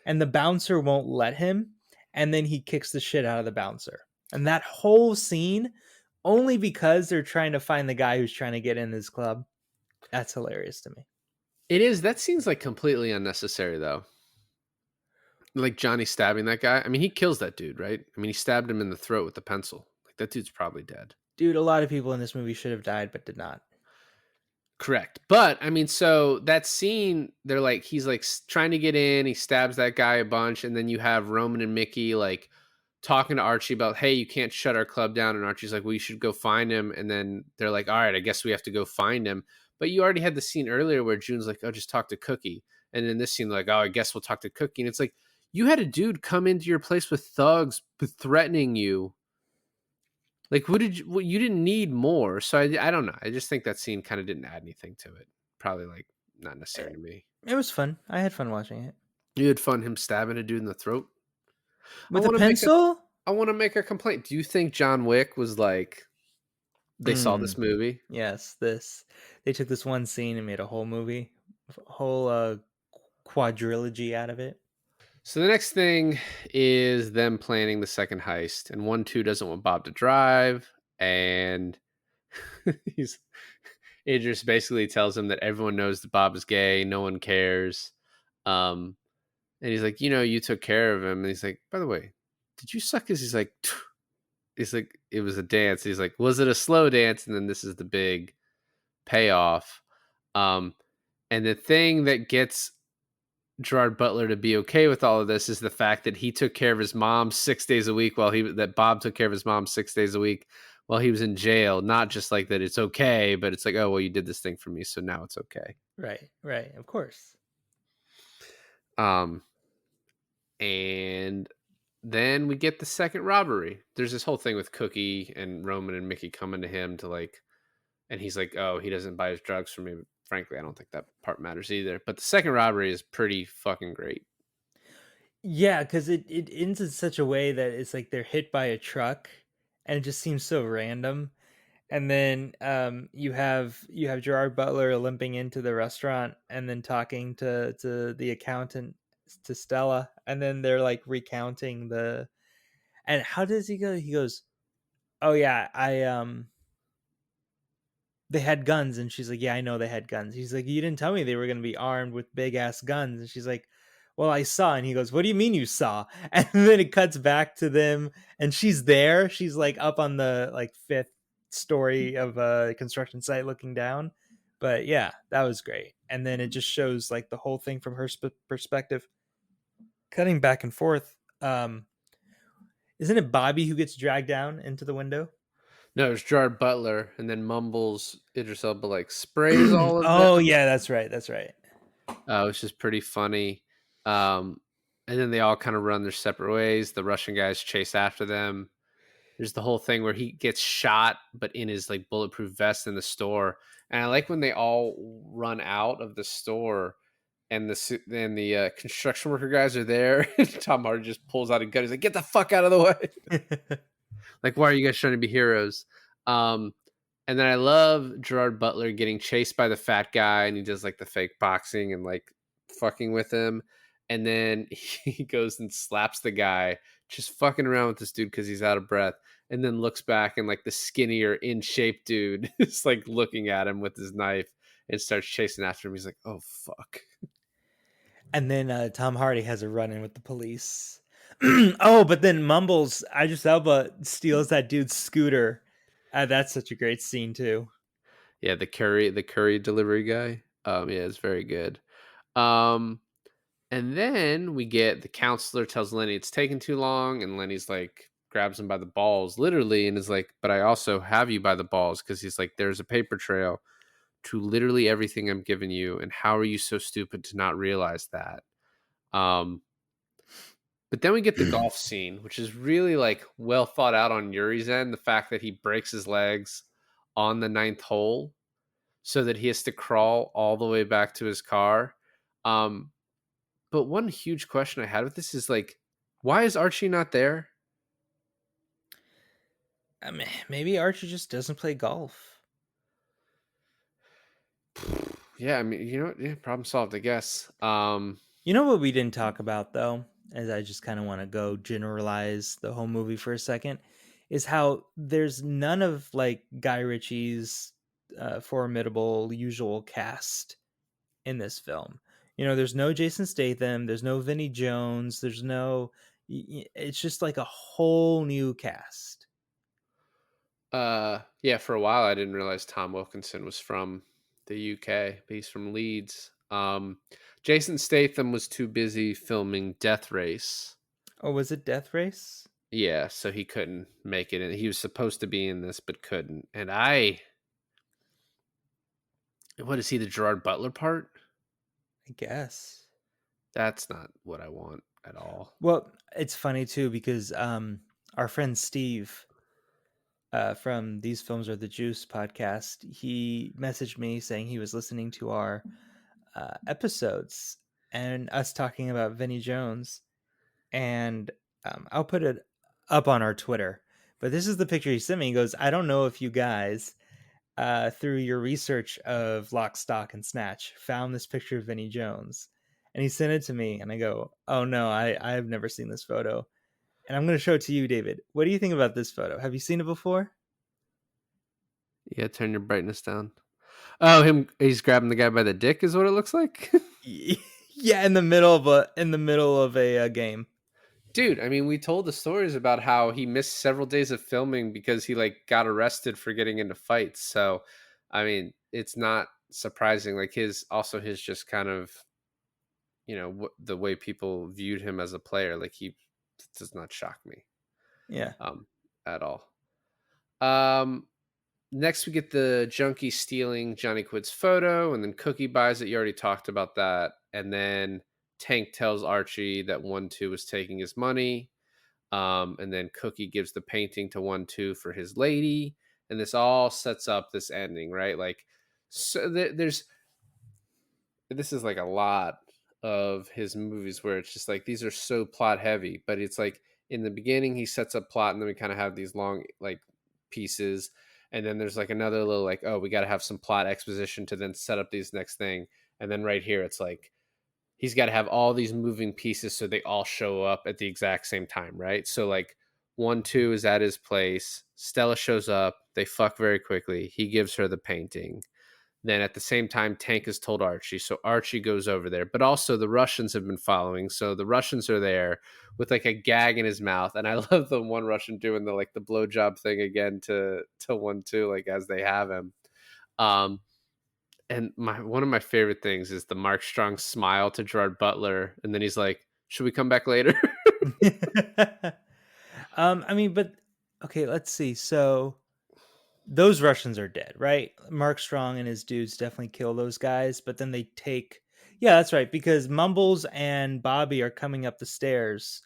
and the bouncer won't let him, and then he kicks the shit out of the bouncer. And that whole scene, only because they're trying to find the guy who's trying to get in this club, that's hilarious to me. It is. That seems like completely unnecessary, though. Like Johnny stabbing that guy. I mean, he kills that dude, right? I mean, he stabbed him in the throat with the pencil. Like that dude's probably dead. Dude, a lot of people in this movie should have died but did not. Correct. But I mean, so that scene, they're like, he's like trying to get in. He stabs that guy a bunch, and then you have Roman and Mickey like talking to Archie about, "Hey, you can't shut our club down." And Archie's like, "Well, you should go find him." And then they're like, "All right, I guess we have to go find him." But you already had the scene earlier where June's like, "Oh, just talk to Cookie," and then this scene, like, "Oh, I guess we'll talk to Cookie." And it's like you had a dude come into your place with thugs threatening you. Like, you didn't need more. So I don't know. I just think that scene kind of didn't add anything to it. Probably like not necessary to me. It was fun. I had fun watching it. You had fun him stabbing a dude in the throat. I With a want to make a pencil? I want to make a complaint. Do you think John Wick was like they saw Mm, this movie? yes, they took this one scene and made a whole movie, a whole quadrilogy out of it. So the next thing is them planning the second heist, and 1-2 doesn't want Bob to drive, and he's Idris basically tells him that everyone knows that Bob is gay, no one cares. Um, and he's like, you took care of him. And he's like, by the way, did you suck his? He's like, it was a dance. He's like, was it a slow dance? And then this is the big payoff. Um, and the thing that gets Gerard Butler to be okay with all of this is the fact that he took care of his mom 6 days a week that Bob took care of his mom 6 days a week while he was in jail. Not just like that it's okay, but it's like, oh, well, you did this thing for me, so now it's okay. Right, of course. Um, and then we get the second robbery. There's this whole thing with Cookie and Roman and Mickey coming to him to like, and he's like, oh, he doesn't buy his drugs from me. But frankly, I don't think that part matters either. But the second robbery is pretty fucking great. Yeah, because it ends in such a way that it's like they're hit by a truck, and it just seems so random. And then you have Gerard Butler limping into the restaurant and then talking to the accountant, to Stella, and then they're like recounting and how does he go? He goes, "Oh yeah, they had guns, and she's like, yeah, I know they had guns. He's like, you didn't tell me they were going to be armed with big ass guns. And she's like, well, I saw. And he goes, what do you mean you saw? And then it cuts back to them, and she's there. She's like up on the like fifth story of a construction site looking down. But yeah, that was great. And then it just shows like the whole thing from her perspective, cutting back and forth. Isn't it Bobby who gets dragged down into the window? No, it's Gerard Butler, and then Mumbles Idris Elba like sprays all of Oh them. yeah, that's right. That's right. Which is pretty funny. And then they all kind of run their separate ways. The Russian guys chase after them. There's the whole thing where he gets shot, but in his like bulletproof vest in the store. And I like when they all run out of the store, and the construction worker guys are there. And Tom Hardy just pulls out a gun. He's like, "Get the fuck out of the way!" Like, why are you guys trying to be heroes? Um, and then I love Gerard Butler getting chased by the fat guy, and he does like the fake boxing and like fucking with him. And then he goes and slaps the guy, just fucking around with this dude because he's out of breath. And then looks back, and like the skinnier, in shape dude is like looking at him with his knife and starts chasing after him. He's like, "Oh fuck." And then Tom Hardy has a run in with the police. Oh, but then Mumbles, Idris Elba steals that dude's scooter. That's such a great scene too. Yeah, the curry delivery guy. Yeah, it's very good. Um, and then we get the counselor tells Lenny it's taking too long, and Lenny's like grabs him by the balls, literally, and is like, "But I also have you by the balls," because he's like, "There's a paper trail to literally everything I'm giving you, and how are you so stupid to not realize that?" Um, but then we get the golf scene, which is really like well thought out on Yuri's end. The fact that he breaks his legs on the ninth hole so that he has to crawl all the way back to his car. Um, but one huge question I had with this is like, why is Archie not there? I mean, maybe Archie just doesn't play golf. Yeah, I mean, yeah, problem solved, I guess. You know what we didn't talk about though, as I just kind of want to go generalize the whole movie for a second, is how there's none of like Guy Ritchie's formidable usual cast in this film. You know, there's no Jason Statham, there's no Vinnie Jones, there's no. It's just like a whole new cast. Yeah, for a while I didn't realize Tom Wilkinson was from the UK, but he's from Leeds. Jason Statham was too busy filming Death Race. Oh, was it Death Race? Yeah, so he couldn't make it. And he was supposed to be in this, but couldn't. And what is he, the Gerard Butler part? I guess. That's not what I want at all. Well, it's funny too because our friend Steve from These Films Are the Juice podcast, he messaged me saying he was listening to our episodes and us talking about Vinnie Jones, and I'll put it up on our Twitter. But this is the picture he sent me. He goes, "I don't know if you guys, through your research of Lock, Stock, and Snatch, found this picture of Vinnie Jones." And he sent it to me, and I go, "Oh no, I've never seen this photo." And I'm going to show it to you, David. What do you think about this photo? Have you seen it before? Yeah, turn your brightness down. Oh, he's grabbing the guy by the dick is what it looks like. Yeah, in the middle of a game. Dude, I mean, we told the stories about how he missed several days of filming because he like got arrested for getting into fights. So, I mean, it's not surprising. Like his just kind of, the way people viewed him as a player. Like he does not shock me, Yeah. at all. Next we get the junkie stealing Johnny Quid's photo, and then Cookie buys it. You already talked about that, and then Tank tells Archie that 1-2 was taking his money. And then Cookie gives the painting to 1-2 for his lady. And this all sets up this ending, right? Like, so this is like a lot of his movies where it's just like, these are so plot heavy, but it's like in the beginning, he sets up plot, and then we kind of have these long, like, pieces. And then there's like another little, like, oh, we got to have some plot exposition to then set up these next thing. And then right here, it's like, he's got to have all these moving pieces so they all show up at the exact same time, right? So like 1-2 is at his place. Stella shows up. They fuck very quickly. He gives her the painting. Then at the same time, Tank has told Archie. So Archie goes over there. But also the Russians have been following. So the Russians are there with like a gag in his mouth. And I love the one Russian doing the like the blowjob thing again to 1-2, like as they have him. And one of my favorite things is the Mark Strong smile to Gerard Butler. And then he's like, should we come back later? I mean, but okay, let's see. So those Russians are dead, right? Mark Strong and his dudes definitely kill those guys, but then they take. Yeah, that's right, because Mumbles and Bobby are coming up the stairs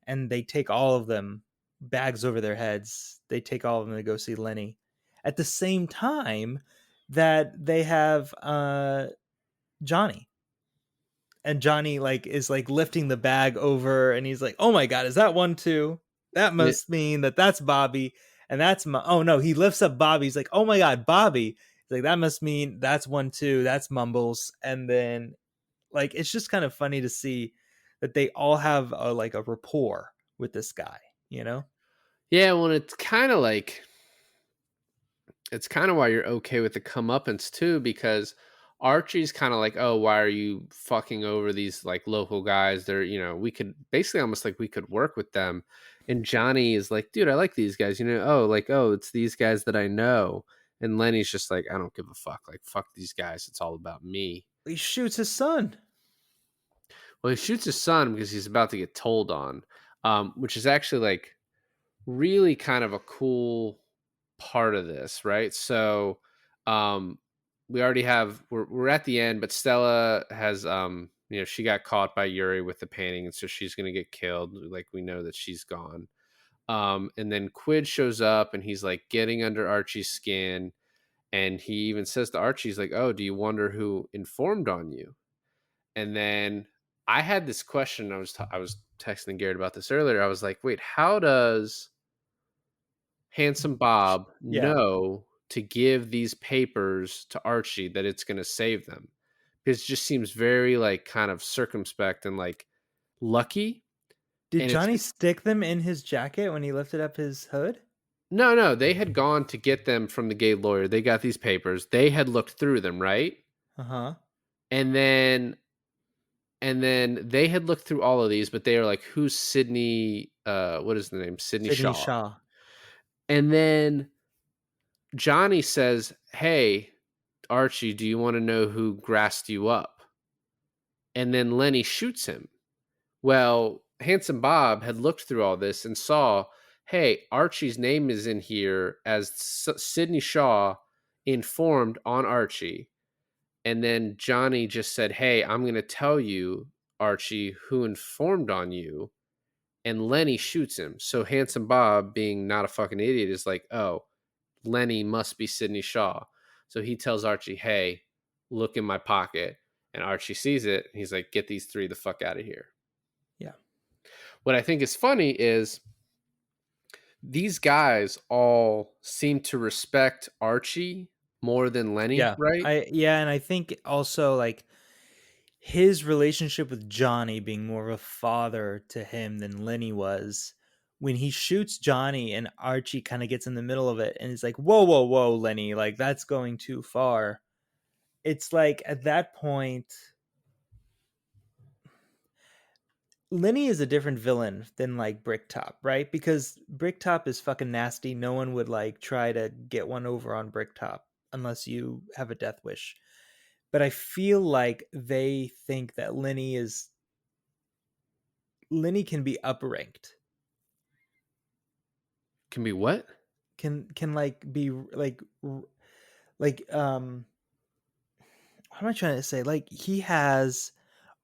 and they take all of them, bags over their heads. They take all of them to go see Lenny. At the same time that they have Johnny. And Johnny like is like lifting the bag over and he's like, "Oh my god, is that 1-2? That Yeah. must mean that that's Bobby." And that's oh no, he lifts up Bobby. He's like, "Oh my god, Bobby." He's like, "That must mean that's 1-2, that's Mumbles." And then like it's just kind of funny to see that they all have like a rapport with this guy, you know? Yeah, well, it's kind of why you're okay with the comeuppance too, because Archie's kind of like, oh, why are you fucking over these like local guys? They're, we could basically almost like we could work with them. And Johnny is like, dude, I like these guys, oh, it's these guys that I know. And Lenny's just like, I don't give a fuck. Like, fuck these guys. It's all about me. He shoots his son. Well, he shoots his son because he's about to get told on, which is actually like really kind of a cool part of this, right? So we already have we're at the end, but Stella has she got caught by Yuri with the painting, and so she's gonna get killed. Like we know that she's gone. And then Quid shows up and he's like getting under Archie's skin, and he even says to Archie, he's like, oh, do you wonder who informed on you? And then I had this question. I was texting Garrett about this earlier. I was like, wait, how does Handsome Bob Yeah. know to give these papers to Archie that it's going to save them? Because it just seems very like kind of circumspect and like lucky. Did And it's Johnny stick them in his jacket when he lifted up his hood? no, they had gone to get them from the gay lawyer. They got these papers. They had looked through them, right? Uh-huh. And then they had looked through all of these, but they were like, who's Sydney? What is the name? Sydney Shaw. And then Johnny says, hey, Archie, do you want to know who grassed you up? And then Lenny shoots him. Well, Handsome Bob had looked through all this and saw, hey, Archie's name is in here as Sydney Shaw informed on Archie. And then Johnny just said, hey, I'm going to tell you, Archie, who informed on you. And Lenny shoots him. So Handsome Bob, being not a fucking idiot, is like, oh, Lenny must be Sydney Shaw. So he tells Archie, hey, look in my pocket. And Archie sees it. And he's like, get these three the fuck out of here. Yeah. What I think is funny is these guys all seem to respect Archie more than Lenny, Yeah. right? And I think also like his relationship with Johnny being more of a father to him than Lenny was. When he shoots Johnny and Archie kind of gets in the middle of it and he's like, whoa, whoa, whoa, Lenny, like that's going too far. It's like at that point, Lenny is a different villain than like Bricktop, right? Because Bricktop is fucking nasty. No one would like try to get one over on Bricktop unless you have a death wish. But I feel like they think that Lenny can be upranked. Can be what? Can like be like what am I trying to say? Like he has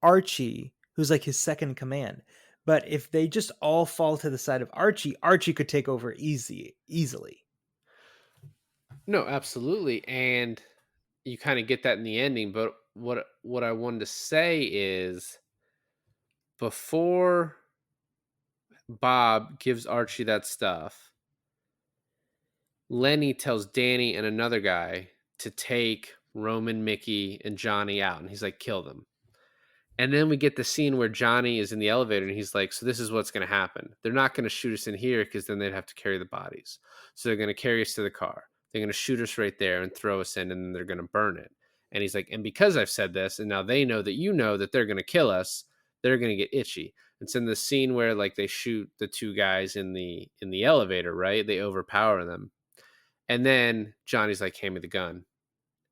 Archie, who's like his second command. But if they just all fall to the side of Archie, Archie could take over easily. No, absolutely. And you kind of get that in the ending. But what I wanted to say is before Bob gives Archie that stuff, Lenny tells Danny and another guy to take Roman, Mickey, and Johnny out. And he's like, kill them. And then we get the scene where Johnny is in the elevator and he's like, so this is what's going to happen. They're not going to shoot us in here because then they'd have to carry the bodies. So they're going to carry us to the car. They're going to shoot us right there and throw us in, and then they're going to burn it. And he's like, and because I've said this, and now they know that they're going to kill us, they're going to get itchy. It's in the scene where like they shoot the two guys in the elevator, right? They overpower them. And then Johnny's like, hand me the gun.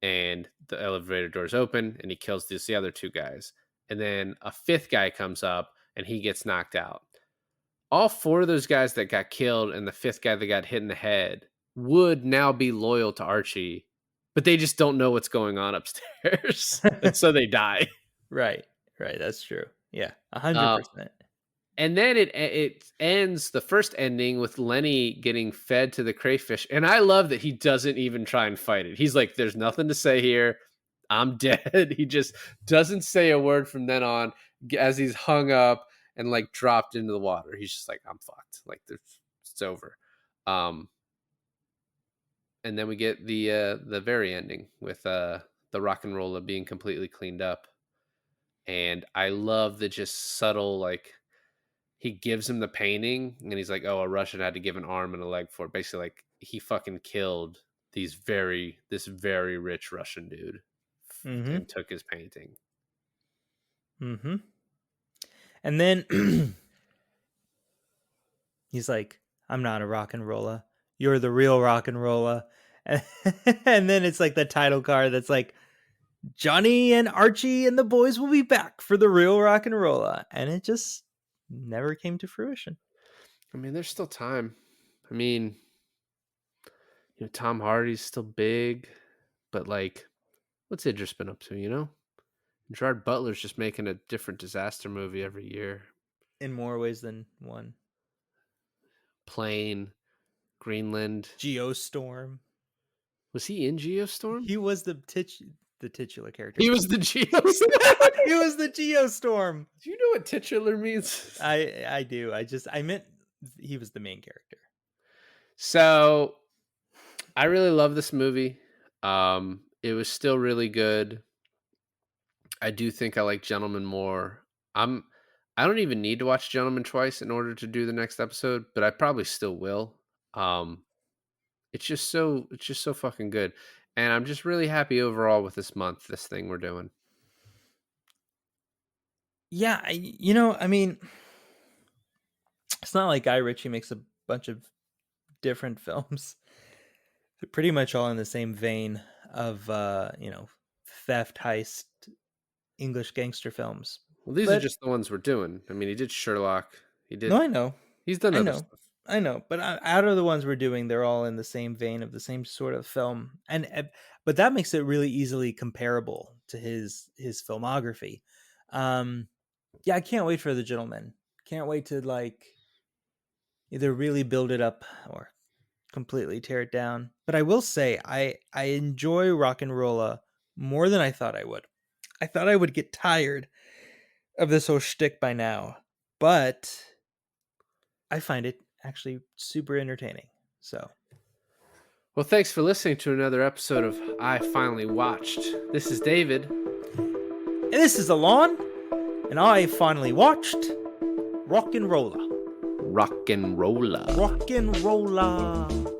And the elevator doors open and he kills the other two guys. And then a fifth guy comes up and he gets knocked out. All four of those guys that got killed and the fifth guy that got hit in the head would now be loyal to Archie, but they just don't know what's going on upstairs. And so they die. Right. That's true. Yeah, 100%. And then it ends, the first ending, with Lenny getting fed to the crayfish. And I love that he doesn't even try and fight it. He's like, there's nothing to say here. I'm dead. He just doesn't say a word from then on as he's hung up and like dropped into the water. He's just like, I'm fucked. Like it's over. And then we get the very ending with the RocknRolla being completely cleaned up. And I love the just subtle, like, he gives him the painting and he's like, oh, a Russian had to give an arm and a leg for it. Basically, like, he fucking killed this very rich Russian dude and took his painting. Mm-hmm. And then he's like, I'm not a RocknRolla. You're the real RocknRolla. And then it's like the title card that's like, Johnny and Archie and the boys will be back for the real RocknRolla. And it just never came to fruition. I mean, there's still time. I mean, Tom Hardy's still big, but like, what's Idris been up to, Gerard Butler's just making a different disaster movie every year. In more ways than one. Plane, Greenland. Geostorm. Was he in Geostorm? He was the titular character. He was the Geostorm. He was the Geostorm. Do you know what titular means? I do. I meant he was the main character. So I really love this movie. It was still really good. I do think I like Gentleman more. I don't even need to watch Gentleman twice in order to do the next episode, but I probably still will. It's just so fucking good. And I'm just really happy overall with this thing we're doing. Yeah, I mean, it's not like Guy Ritchie makes a bunch of different films. They're pretty much all in the same vein of, theft, heist, English gangster films. Well, these are just the ones we're doing. I mean, he did Sherlock. He did. No, I know. He's done other stuff. I know, but out of the ones we're doing, they're all in the same vein of the same sort of film, but that makes it really easily comparable to his filmography. Yeah, I can't wait for The Gentleman. Can't wait to like either really build it up or completely tear it down. But I will say, I enjoy RocknRolla more than I thought I would. I thought I would get tired of this whole shtick by now, but I find it actually super entertaining. So, well, thanks for listening to another episode of I Finally Watched. This is David. And this is Alon. And I finally watched RocknRolla. RocknRolla. RocknRolla.